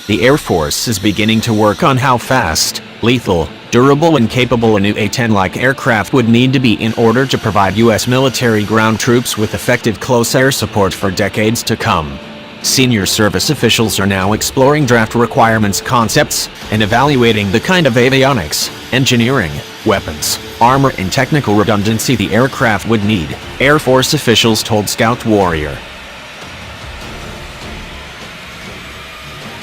The Air Force is beginning to work on how fast, lethal, durable and capable a new A-10-like aircraft would need to be in order to provide U.S. military ground troops with effective close air support for decades to come. Senior service officials are now exploring draft requirements concepts and evaluating the kind of avionics, engineering, weapons, armor and technical redundancy the aircraft would need, Air Force officials told Scout Warrior.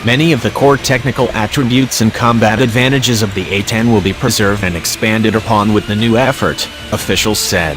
Many of the core technical attributes and combat advantages of the A-10 will be preserved and expanded upon with the new effort, officials said.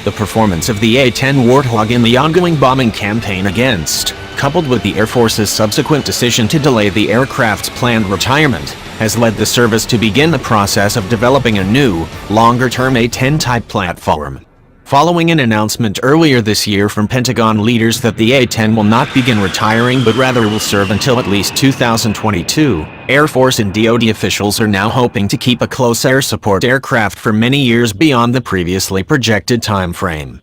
The performance of the A-10 Warthog in the ongoing bombing campaign against, coupled with the Air Force's subsequent decision to delay the aircraft's planned retirement, has led the service to begin the process of developing a new, longer-term A-10-type platform. Following an announcement earlier this year from Pentagon leaders that the A-10 will not begin retiring but rather will serve until at least 2022, Air Force and DoD officials are now hoping to keep a close air support aircraft for many years beyond the previously projected time frame.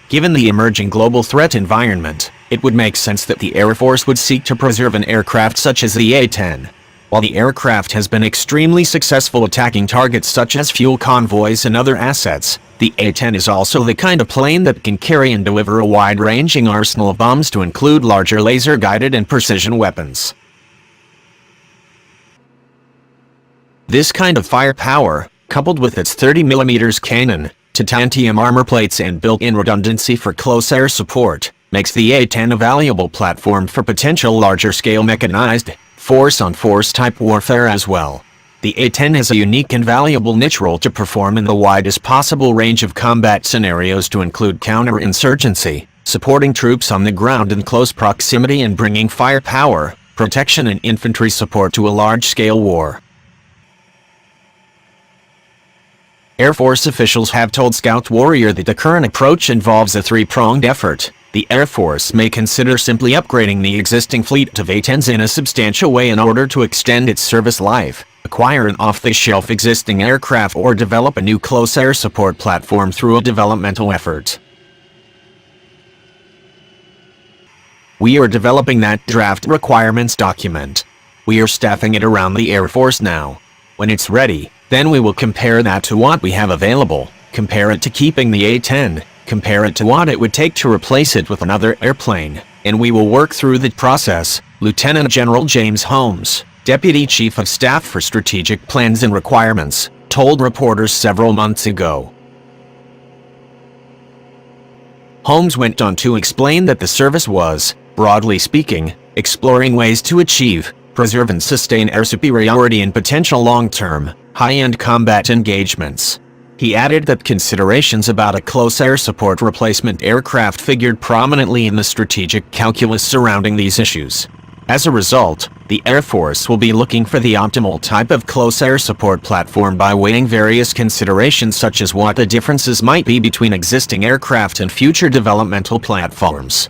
Given the emerging global threat environment, it would make sense that the Air Force would seek to preserve an aircraft such as the A-10. While the aircraft has been extremely successful attacking targets such as fuel convoys and other assets, the A-10 is also the kind of plane that can carry and deliver a wide-ranging arsenal of bombs to include larger laser-guided and precision weapons. This kind of firepower, coupled with its 30mm cannon, titanium armor plates and built-in redundancy for close air support, makes the A-10 a valuable platform for potential larger-scale mechanized, force-on-force type warfare as well. The A-10 has a unique and valuable niche role to perform in the widest possible range of combat scenarios to include counterinsurgency, supporting troops on the ground in close proximity and bringing firepower, protection and infantry support to a large-scale war. Air Force officials have told Scout Warrior that the current approach involves a three-pronged effort. The Air Force may consider simply upgrading the existing fleet of A-10s in a substantial way in order to extend its service life, acquire an off-the-shelf existing aircraft or develop a new close air support platform through a developmental effort. We are developing that draft requirements document. We are staffing it around the Air Force now. When it's ready, then we will compare that to what we have available, compare it to keeping the A-10, compare it to what it would take to replace it with another airplane, and we will work through the process, Lieutenant General James Holmes, Deputy Chief of Staff for Strategic Plans and Requirements, told reporters several months ago. Holmes went on to explain that the service was, broadly speaking, exploring ways to achieve, preserve and sustain air superiority in potential long-term, high-end combat engagements. He added that considerations about a close air support replacement aircraft figured prominently in the strategic calculus surrounding these issues. As a result, the Air Force will be looking for the optimal type of close air support platform by weighing various considerations such as what the differences might be between existing aircraft and future developmental platforms.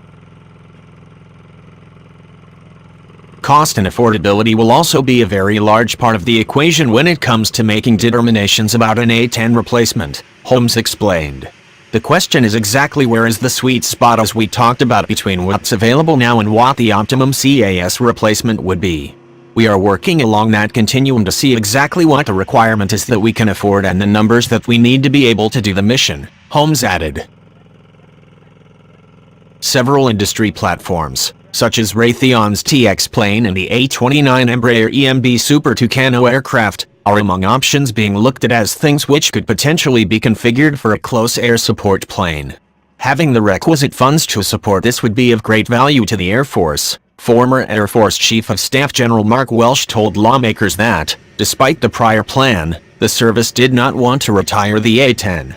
Cost and affordability will also be a very large part of the equation when it comes to making determinations about an A-10 replacement, Holmes explained. The question is exactly where is the sweet spot as we talked about between what's available now and what the optimum CAS replacement would be. We are working along that continuum to see exactly what the requirement is that we can afford and the numbers that we need to be able to do the mission, Holmes added. Several industry platforms, such as Raytheon's TX plane and the A-29 Embraer EMB Super Tucano aircraft, are among options being looked at as things which could potentially be configured for a close air support plane. Having the requisite funds to support this would be of great value to the Air Force. Former Air Force Chief of Staff General Mark Welsh told lawmakers that, despite the prior plan, the service did not want to retire the A-10.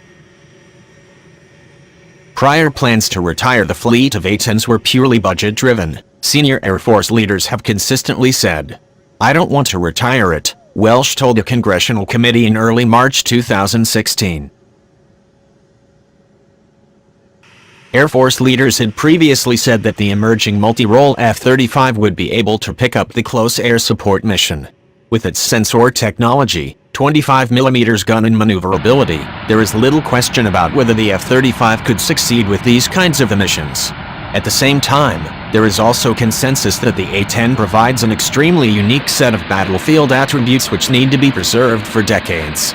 Prior plans to retire the fleet of A-10s were purely budget-driven, senior Air Force leaders have consistently said. I don't want to retire it, Welsh told a congressional committee in early March 2016. Air Force leaders had previously said that the emerging multi-role F-35 would be able to pick up the close air support mission. With its sensor technology, 25mm gun and maneuverability, there is little question about whether the F-35 could succeed with these kinds of missions. At the same time, There is also consensus that the A-10 provides an extremely unique set of battlefield attributes which need to be preserved for decades.